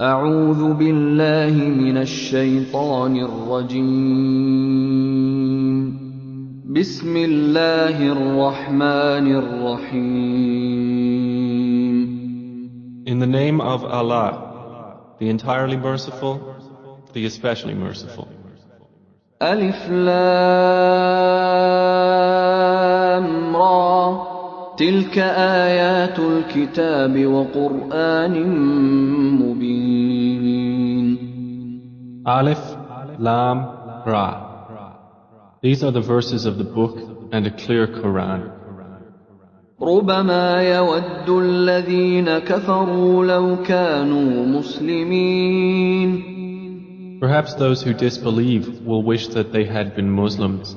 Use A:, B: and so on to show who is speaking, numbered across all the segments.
A: أعوذ بالله من الشيطان الرجيم. بسم الله الرحمن الرحيم.
B: In the name of Allah, the entirely merciful, the especially merciful.
A: ألف لام را تلك آيات الكتاب وقرآن مبين.
B: Alif, Lam, Ra. These are the verses of the book and a clear Quran.
A: ربما يود الذين كفروا لو كانوا مسلمين.
B: Perhaps those who disbelieve will wish that they had been Muslims.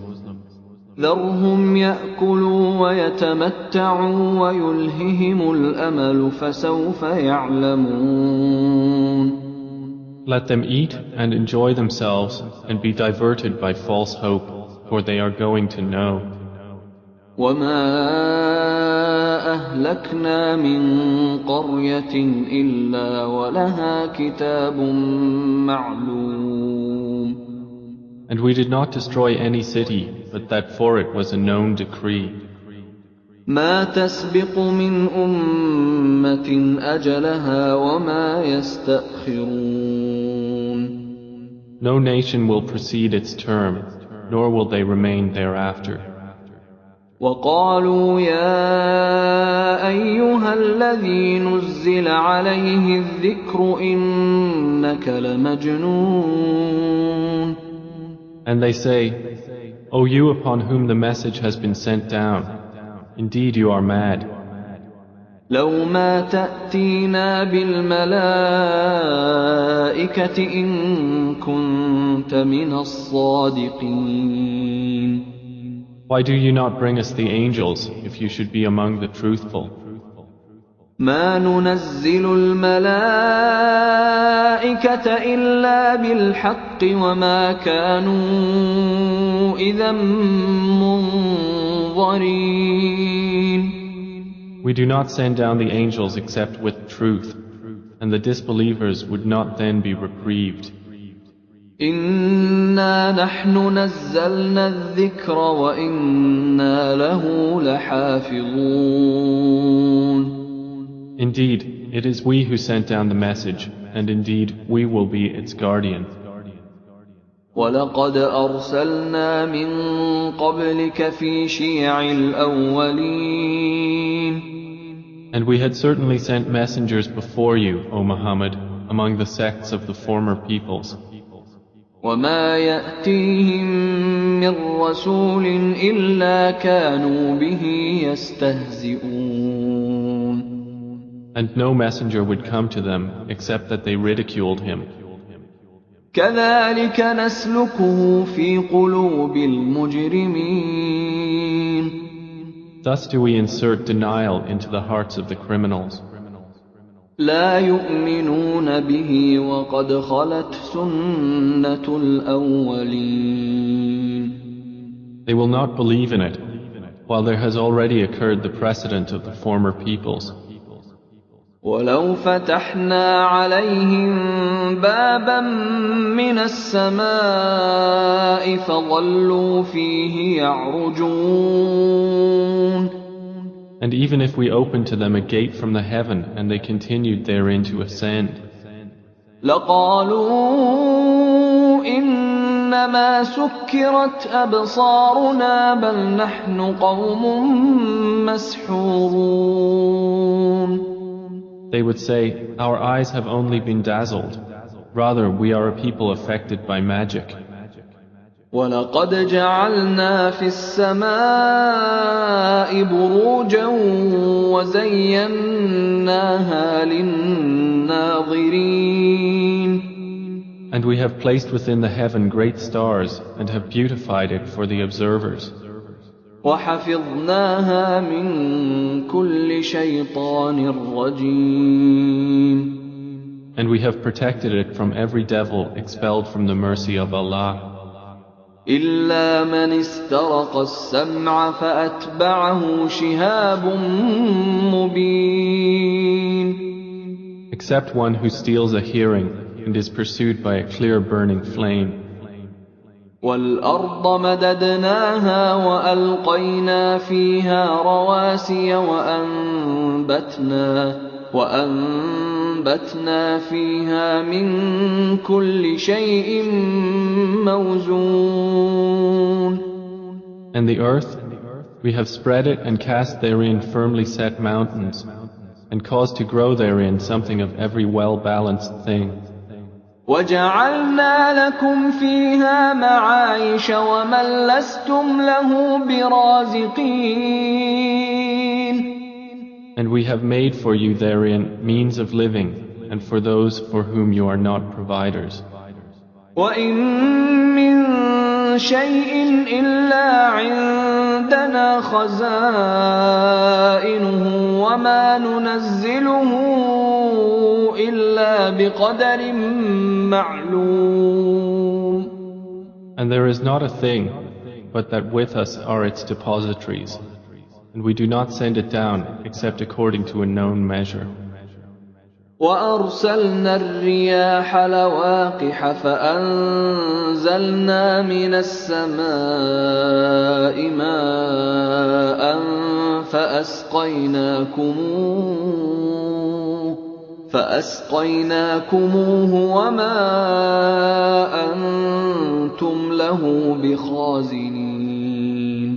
A: ذرهم يأكلوا ويتمتعوا ويلههم الأمل فسوف يعلمون.
B: Let them eat and enjoy themselves and be diverted by false hope, for they are going to know.
A: وما أهلكنا من قرية إلا ولها كتاب معلوم.
B: And we did not destroy any city, but that for it was a known decree.
A: ما تسبق من أمة أجلها وما يستأخرون.
B: No nation will precede its term, nor will they remain thereafter.
A: وقالوا يا أيها الذي نزل عليه الذكر إنك لمجنون.
B: And they say, O you upon whom the message has been sent down, indeed you are mad.
A: لو ما تأتينا بالملائكة إن كنت من الصادقين.
B: Why do you not bring us the angels if you should be among the truthful?
A: ما ننزل الملائكة إلا بالحق وما كانوا إذا منظرين.
B: We do not send down the angels except with truth, and the disbelievers would not then be reprieved.
A: إنا نحن نزلنا الذكر وإنا له لحافظون.
B: Indeed, it is we who sent down the message, and indeed we will be its guardian.
A: ولقد أرسلنا من قبلك في شيع الأولين.
B: And we had certainly sent messengers before you, O Muhammad, among the sects of the former peoples.
A: وما يأتيهم من رسول إلا كانوا به يستهزئون.
B: And no messenger would come to them except that they ridiculed him.
A: كذلك نسلكه في قلوب المجرمين.
B: Thus do we insert denial into the hearts of the criminals.
A: لا يؤمنون به وقد خلت سنة الأولين.
B: They will not believe in it, while there has already occurred the precedent of the former peoples.
A: ولو فتحنا عليهم بابا من السماء فظلوا فيه يعرجون.
B: And even if we opened to them a gate from the heaven and they continued therein to ascend,
A: لقالوا إنما سكرت أبصارنا بل نحن قوم مسحورون.
B: they would say, Our eyes have only been dazzled. Rather, we are a people affected by magic.
A: ولقد جعلنا في السماء بروجا وزيناها للناظرين.
B: And we have placed within the heaven great stars and have beautified it for the observers.
A: وحفظناها من كل شيطان رجيم.
B: And we have protected it from every devil expelled from the mercy of Allah.
A: إلا من استرق السمع فأتبعه شهاب مبين.
B: except one who steals a hearing and is pursued by a clear burning flame.
A: وَالْأَرْضَ مَدَدْنَاهَا وَأَلْقَيْنَا فِيهَا رَوَاسِيَ وَأَنبَتْنَا فِيهَا مِن كُلِّ شَيْءٍ مَّوْزُونٍ.
B: And the earth, we have spread it and cast therein firmly set mountains, and caused to grow therein something of every well-balanced thing.
A: وَجَعَلْنَا لَكُمْ فِيهَا مَعَايِشَ وَمَن لَّسْتُمْ لَهُ بِرَازِقِينَ.
B: And we have made for you therein means of living, and for those for whom you are not providers.
A: وَإِن مِّن شَيْءٍ إِلَّا عِندَنَا خَزَائِنُهُ وَمَا نُنَزِّلُهُ إِلَّا بِقَدَرٍ مَّعْلُومٍ.
B: And there is not a thing, but that with us are its depositories, and we do not send it down except according to a known measure.
A: وَأَرْسَلْنَا الرِّيَاحَ لَوَاقِحَ فَأَنزَلْنَا مِنَ السَّمَاءِ مَاءً فَأَسْقَيْنَاكُمُوهُ وَمَا أَنتُمْ لَهُ بِخَازِنِينَ.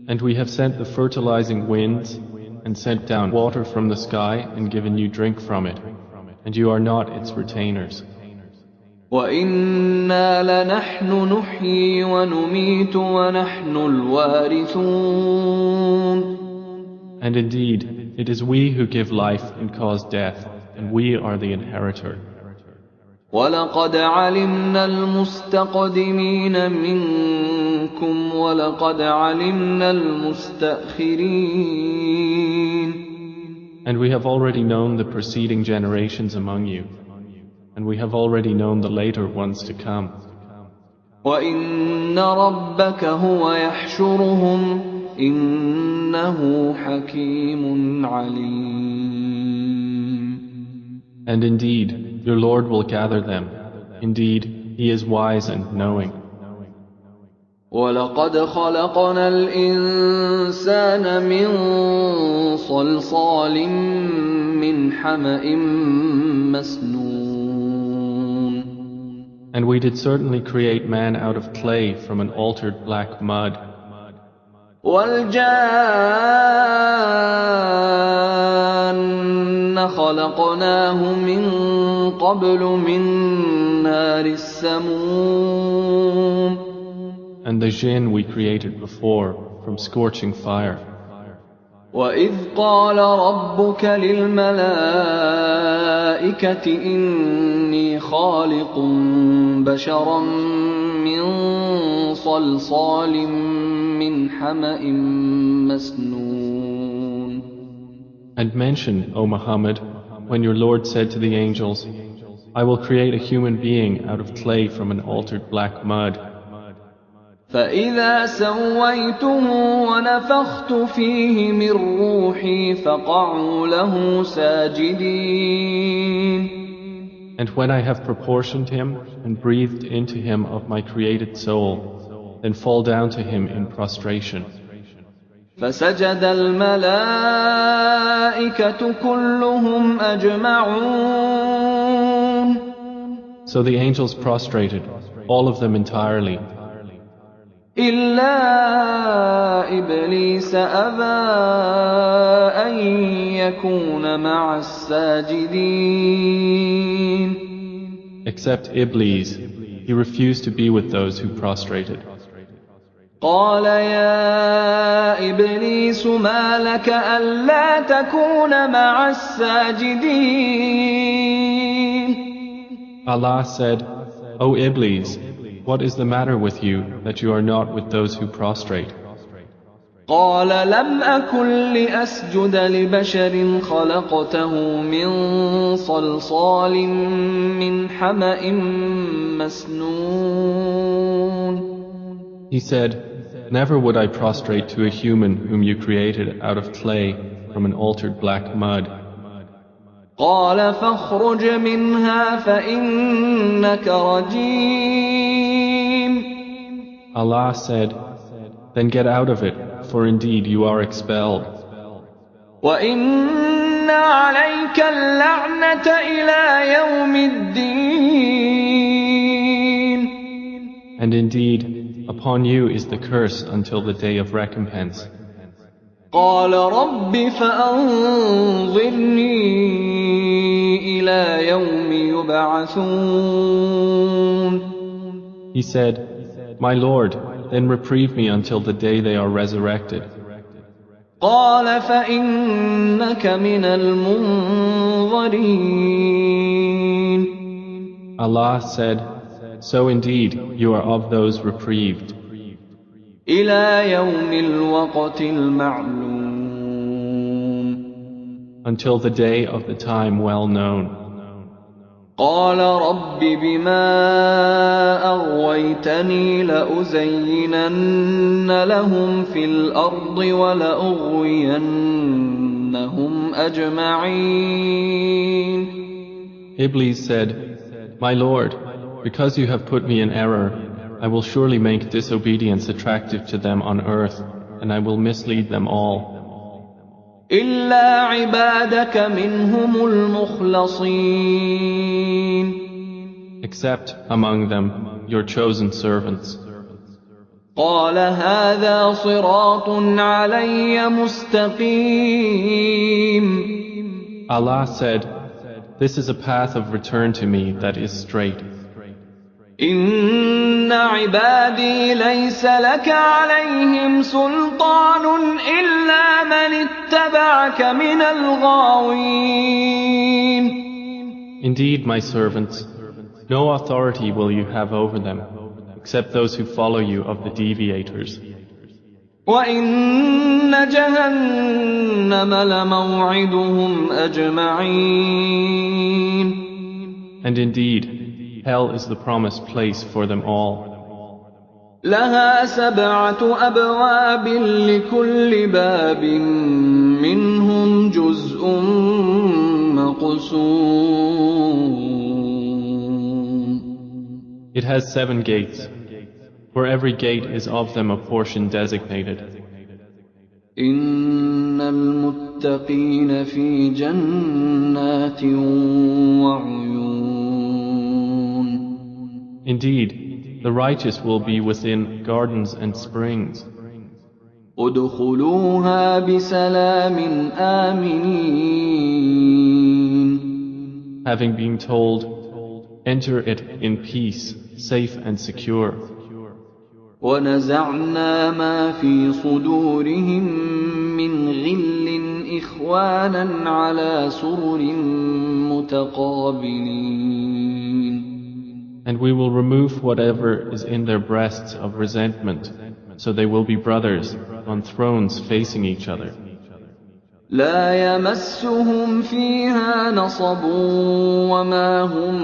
B: And we have sent the fertilizing winds, and sent down water from the sky and given you drink from it, and you are not its retainers.
A: وَإِنَّا لَنَحْنُ نُحْيِي وَنُمِيتُ وَنَحْنُ الْوَارِثُونَ.
B: And indeed, it is we who give life and cause death, and we are the inheritor.
A: وَلَقَدْ عَلِمْنَا الْمُسْتَقْدِمِينَ مِنكُمْ وَلَقَدْ عَلِمْنَا الْمُسْتَأْخِرِينَ.
B: And we have already known the preceding generations among you, and we have already known the later ones to come.
A: وَإِنَّ رَبَّكَ هُوَ يَحْشُرُهُمْ إِنَّهُ حَكِيمٌ عَلِيمٌ.
B: And indeed, your Lord will gather them. Indeed, He is wise and knowing.
A: وَلَقَدْ خَلَقْنَا الْإِنسَانَ مِن صَلْصَالٍ مِّنْ حَمَإٍ مَّسْنُونٍ.
B: And we did certainly create man out of clay from an altered black mud.
A: وَالْجَانَّ خَلَقْنَاهُ مِن قَبْلُ مِن نَّارِ السَّمُومِ.
B: And the jinn we created before from scorching fire.
A: وَإِذْ قَالَ رَبُّكَ لِلْمَلَائِكَةِ إِنِّي خَالِقٌ بَشَرًا مِّن صَلْصَالٍ مِّنْ حَمَإٍ مَّسْنُونٍ.
B: And mention, O Muhammad, when your Lord said to the angels, I will create a human being out of clay from an altered black mud.
A: فَإِذَا سَوَّيْتُهُ وَنَفَخْتُ فِيهِ مِن رُّوحِي فَقَعُوا لَهُ سَاجِدِينَ.
B: And when I have proportioned him and breathed into him of my created soul, then fall down to him in prostration.
A: فَسَجَدَ الْمَلَائِكَةُ كُلُّهُمْ أَجْمَعُونَ.
B: So the angels prostrated, all of them entirely,
A: إِلَّا إِبْلِيسَ أَبَىٰ أَن يَكُونَ مَعَ السَّاجِدِينَ.
B: except Iblis. He refused to be with those who prostrated.
A: قَالَ يَا إِبْلِيسُ مَا لَكَ أَلَّا تَكُونَ مَعَ السَّاجِدِينَ.
B: Allah said, O Iblis, what is the matter with you that you are not with those who prostrate?
A: قَالَ لَمْ أَكُن لِّأَسْجُدَ لِبَشَرٍ خَلَقْتَهُ مِن صَلْصَالٍ مِّنْ حَمَإٍ مسنون.
B: He said, never would I prostrate to a human whom you created out of clay from an altered black mud.
A: قال فاخرج منها فإنك رجيم.
B: Allah said, then get out of it, for indeed you are expelled.
A: وإن عليك اللعنة إلى يوم الدين.
B: And indeed, upon you is the curse until the day of recompense.
A: قال رب فأنظرني إلى يوم يبعثون.
B: He said, my Lord, then reprieve me until the day they are resurrected.
A: قال فإنك من المنظرين.
B: Allah said, so indeed you are of those reprieved.
A: إلى يوم الوقت المعلوم.
B: Until the day of the time well known.
A: قال رب بما أغويتني لأزينن لهم في الأرض ولأغوينهم أجمعين.
B: Iblis said, my Lord, because you have put me in error, I will surely make disobedience attractive to them on earth, and I will mislead them all.
A: إلا عبادك منهم المخلصين.
B: Except among them your chosen servants.
A: قال هذا صراط علي مستقيم.
B: Allah said, this is a path of return to me that is straight.
A: إن عبادي ليس لك عليهم سلطان إلا من اتبعك من الغاوين.
B: Indeed, my servants, no authority will you have over them, except those who follow you of the deviators.
A: وإن جهنم لموعدهم أجمعين.
B: And indeed, hell is the promised place for them all.
A: لها 7 أبواب لكل باب منهم جزء مقسوم.
B: It has 7 gates. For every gate is of them a portion designated.
A: إن المتقين في جنات وعيون.
B: Indeed, the righteous will be within gardens and springs.
A: ادخلوها بسلام آمنين.
B: Having been told, enter it in peace, safe and secure.
A: ونزعنا ما في صدورهم من غل إخوانا على سرر متقابلين.
B: And we will remove whatever is in their breasts of resentment, so they will be brothers on thrones facing each other.
A: لا يمسهم فيها نصب وما هم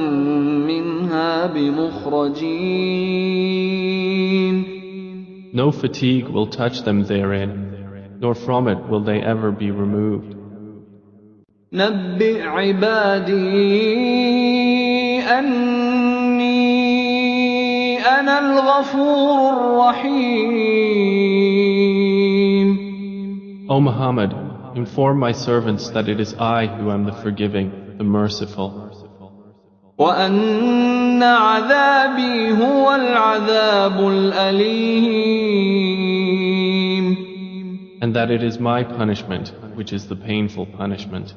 A: منها بمخرجين.
B: No fatigue will touch them therein, nor from it will they ever be removed.
A: نبئ عبادي أني أنا الغفور الرحيم.
B: O Muhammad, inform my servants that it is I who am the forgiving, the merciful.
A: وأن عذابي هو العذاب الأليم.
B: And that it is my punishment, which is the painful punishment.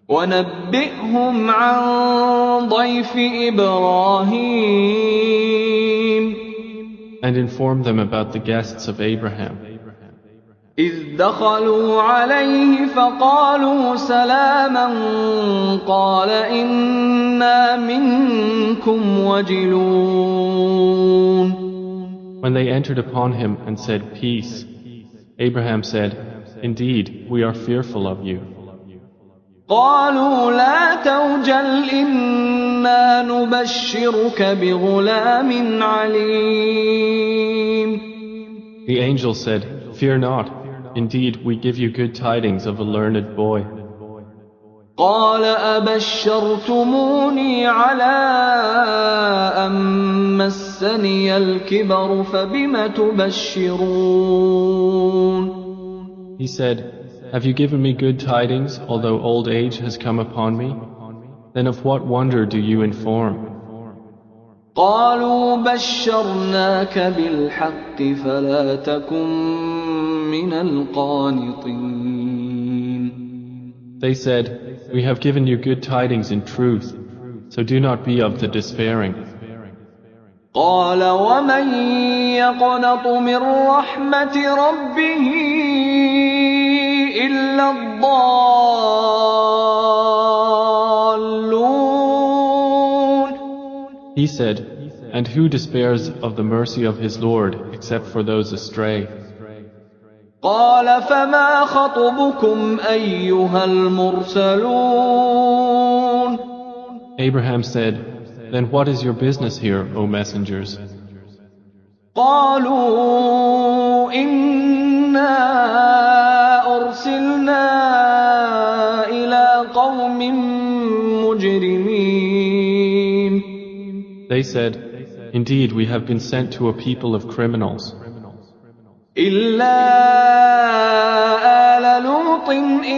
A: ونبئهم عن ضيف إبراهيم.
B: And inform them about the guests of Abraham.
A: إذ دخلوا عليه فقالوا سلاما قال إنا منكم وجلون.
B: When they entered upon him and said, peace, Abraham said, indeed, we are fearful of you.
A: قالوا لا توجل إنا نبشرك بغلام عليم.
B: The angel said, fear not, indeed we give you good tidings of a learned boy.
A: قال أبشرتموني على أن مسني الكبر فبم تبشرون.
B: He said, "Have you given me good tidings, although old age has come upon me? Then of what wonder do you inform?"
A: قالوا بشرناك بالحق فلا تكن من القانطين.
B: They said, "We have given you good tidings in truth, so do not be of the despairing."
A: قال ومن يقنط من رحمة ربه إلا الضالون.
B: He said, "And who despairs of the mercy of his Lord except for those astray?"
A: قال فما خطبكم أيها المرسلون.
B: Abraham said, "Then what is your business here, O messengers?"
A: قالوا إنا أرسلنا إلى قوم مجرمين.
B: They said, "Indeed, we have been sent to a people of criminals.
A: إلا آل لوط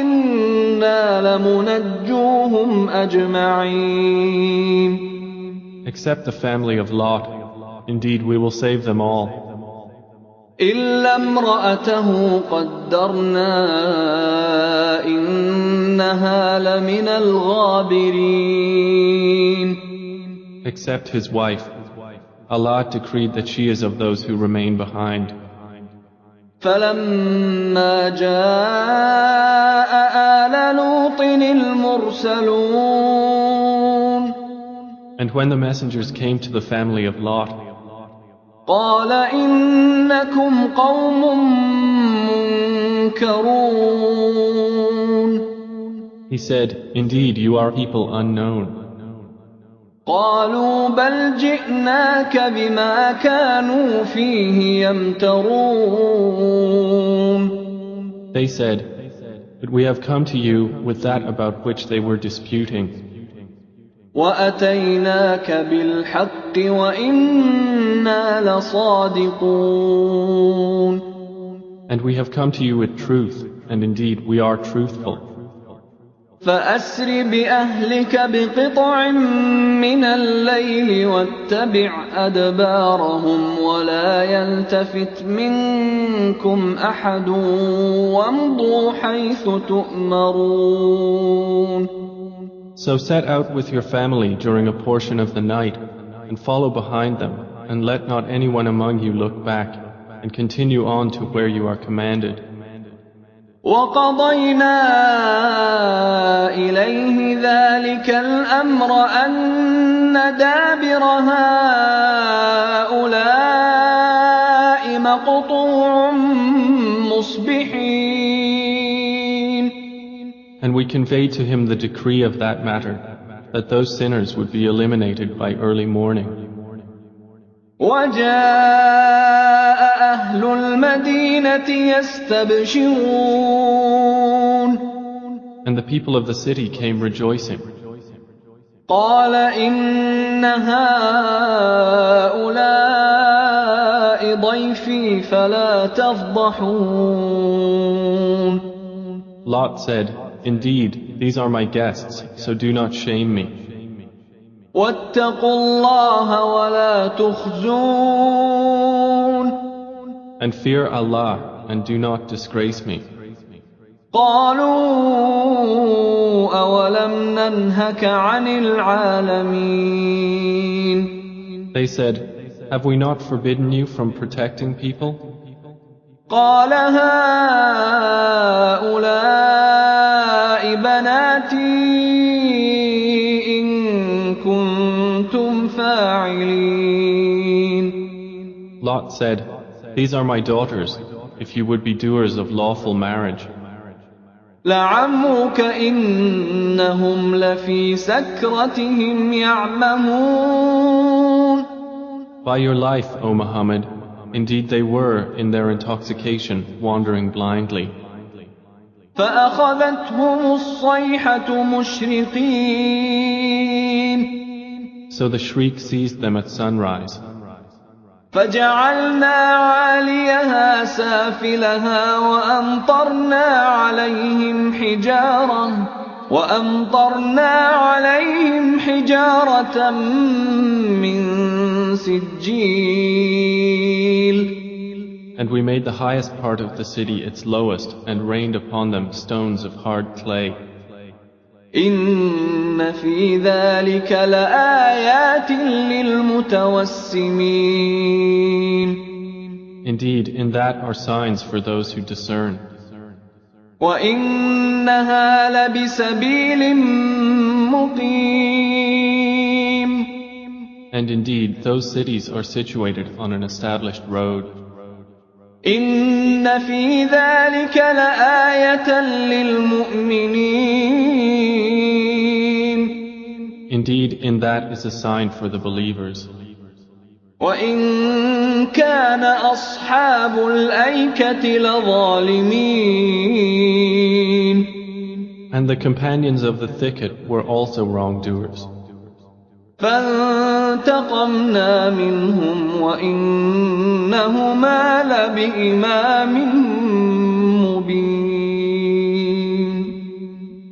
A: إنا لمنجوهم أجمعين.
B: Except the family of Lot. Indeed, we will save them all.
A: إلا امرأته قدرنا إنها لمن الغابرين.
B: Except his wife. Allah decreed that she is of those who remain behind.
A: فلما جاء آل لوط المرسلون.
B: And when the messengers came to the family of Lot,
A: قال إنكم قوم منكرون.
B: he said, "Indeed, you are people unknown."
A: قالوا بل جئناك بما كانوا فيه يمترون.
B: They said, "But we have come to you with that about which they were disputing.
A: وأتيناك بالحق وإنا لصادقون.
B: And we have come to you with truth, and indeed we are truthful.
A: فأسر بأهلك بقطع من الليل واتبع أدبارهم ولا يلتفت منكم أحد وامضوا حيث تؤمرون.
B: So set out with your family during a portion of the night, and follow behind them, and let not anyone among you look back, and continue on to where you are commanded.
A: وقضينا إليه ذلك الأمر أن دابر هؤلاء مقطوع مصبحين.
B: And we conveyed to him the decree of that matter, that those sinners would be eliminated by early morning.
A: وجاء أهل المدينة يستبشرون.
B: And the people of the city came rejoicing.
A: قال إن هؤلاء ضيفي فلا تفضحون.
B: Lot said, "Indeed, these are my guests, so do not shame me.
A: واتقوا الله ولا تخزون.
B: And fear Allah, and do not disgrace me."
A: قالوا أولم ننهك عن العالمين.
B: They said, "Have we not forbidden you from protecting people?"
A: قال هؤلاء بناتي إن كنتم فاعلين.
B: Lot said, "These are my daughters, if you would be doers of lawful marriage."
A: لعمرك إنهم لفي سكرتهم يعمهون.
B: By your life, O Muhammad, indeed they were in their intoxication wandering blindly.
A: فأخذتهم الصيحة مشرقين
B: So the shriek seized them at sunrise.
A: فجعلنا عاليها سافلها وأمطرنا عليهم حجارة من سجيل.
B: And we made the highest part of the city its lowest and rained upon them stones of hard clay.
A: إن في ذلك لآيات للمتوسمين.
B: Indeed, in that are signs for those who discern.
A: وإنها لبسبيل مقيم.
B: And indeed, those cities are situated on an established road.
A: إن في ذلك لآية للمؤمنين.
B: Indeed, in that is a sign for the believers.
A: وإن كان أصحاب الأيكة لظالمين.
B: And the companions of the thicket were also wrongdoers.
A: فانتقمنا منهم وإنهما لبإمام مبين.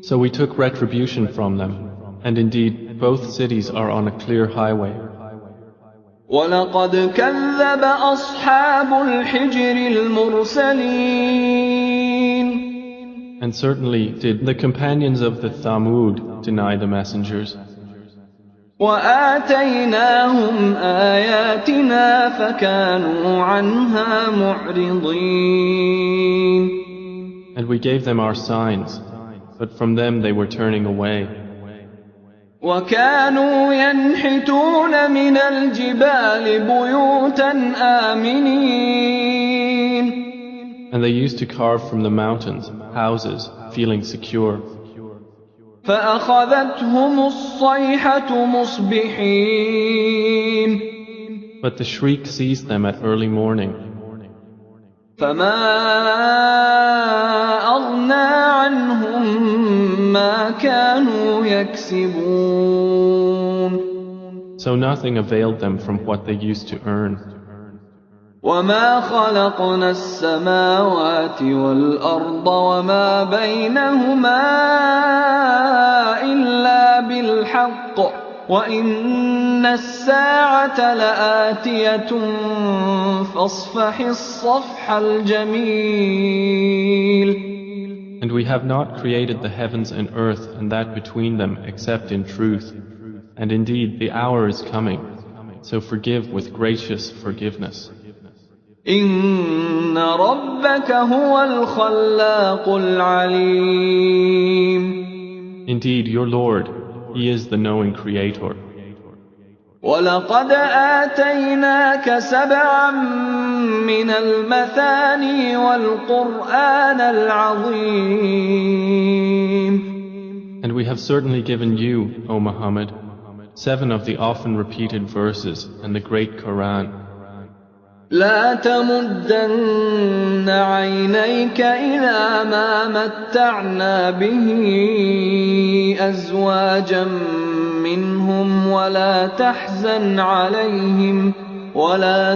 B: So we took retribution from them, and indeed both cities are on a clear highway.
A: ولقد كذب أصحاب الحجر المرسلين.
B: And certainly did the companions of the Thamud deny the messengers.
A: وآتيناهم آياتنا فكانوا عنها معرضين.
B: And we gave them our signs, but from them they were turning away.
A: وكانوا ينحتون من الجبال بيوتا آمنين.
B: And they used to carve from the mountains houses, feeling secure.
A: فأخذتهم الصيحة مصبحين.
B: But the shriek seized them at early morning.
A: فما أغنى عنهم ما كانوا يكسبون.
B: So nothing availed them from what they used to earn.
A: وما خلقنا السماوات والأرض وما بينهما إلا بالحق وإن الساعة لآتية فاصفح الصفح الجميل.
B: And we have not created the heavens and earth and that between them except in truth. And indeed the hour is coming, so forgive with gracious forgiveness.
A: إن ربك هو الخلاق العليم.
B: Indeed, your Lord, He is the knowing Creator.
A: ولقد آتيناك سبعا من المثاني والقرآن العظيم.
B: And we have certainly given you, O Muhammad, 7 of the often repeated verses and the great Quran.
A: لا تمدن عينيك إلى ما متعنا به أزواجا منهم ولا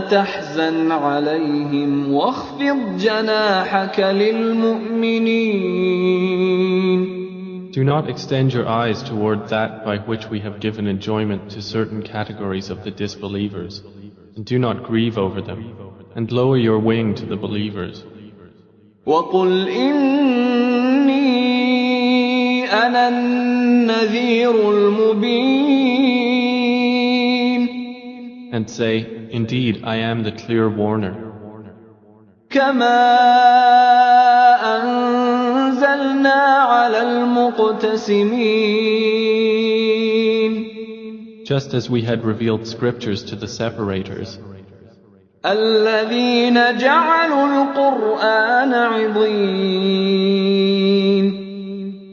A: تحزن عليهم واخفض جناحك للمؤمنين.
B: Do not extend your eyes toward that by which we have given enjoyment to certain categories of the disbelievers. And do not grieve over them, and lower your wing to the believers.
A: وَقُلْ إِنِّي أَنَا النَّذِيرُ الْمُبِينُ.
B: And say, indeed, I am the clear warner.
A: كَمَا أَنزَلْنَا عَلَى الْمُقْتَسِمِينَ.
B: Just as we had revealed scriptures to the separators,
A: الَّذِينَ جَعَلُوا الْقُرْآنَ عِضِينَ.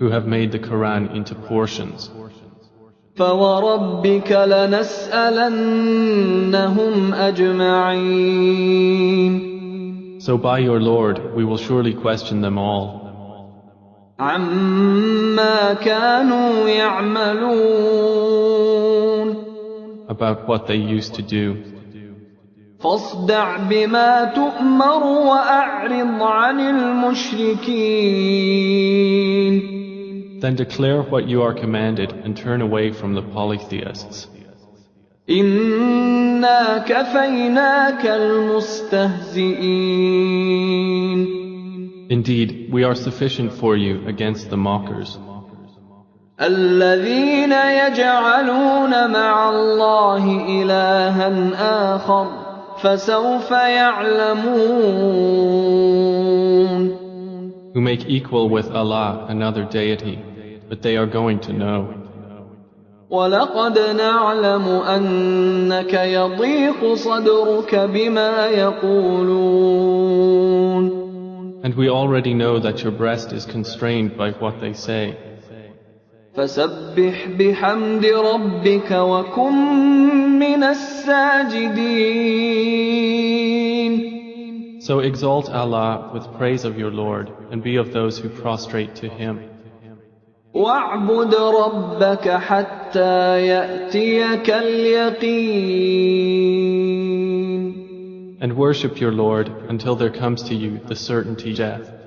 B: who have made the Quran into portions.
A: فَوَرَبِّكَ لَنَسْأَلَنَّهُمْ أَجْمَعِينَ.
B: So by your Lord, we will surely question them all.
A: عما كانوا يعملون
B: about what they used to do.
A: فاصدع بما تؤمر وأعرض عن المشركين
B: Then declare what you are commanded and turn away from the polytheists.
A: إنا كفيناك المستهزئين
B: Indeed, we are sufficient for you against the mockers,
A: الذين يجعلون مع الله إلها آخر فسوف يعلمون
B: who make equal with Allah another deity, but they are going to know.
A: ولقد نعلم أنك يضيق صدرك بما يقولون
B: And we already know that your breast is constrained by what they say.
A: فسبح بحمد ربك وكن من الساجدين
B: So exalt Allah with praise of your Lord and be of those who prostrate to Him.
A: واعبد ربك حتى يأتيك اليقين
B: And worship your Lord until there comes to you the certainty of death.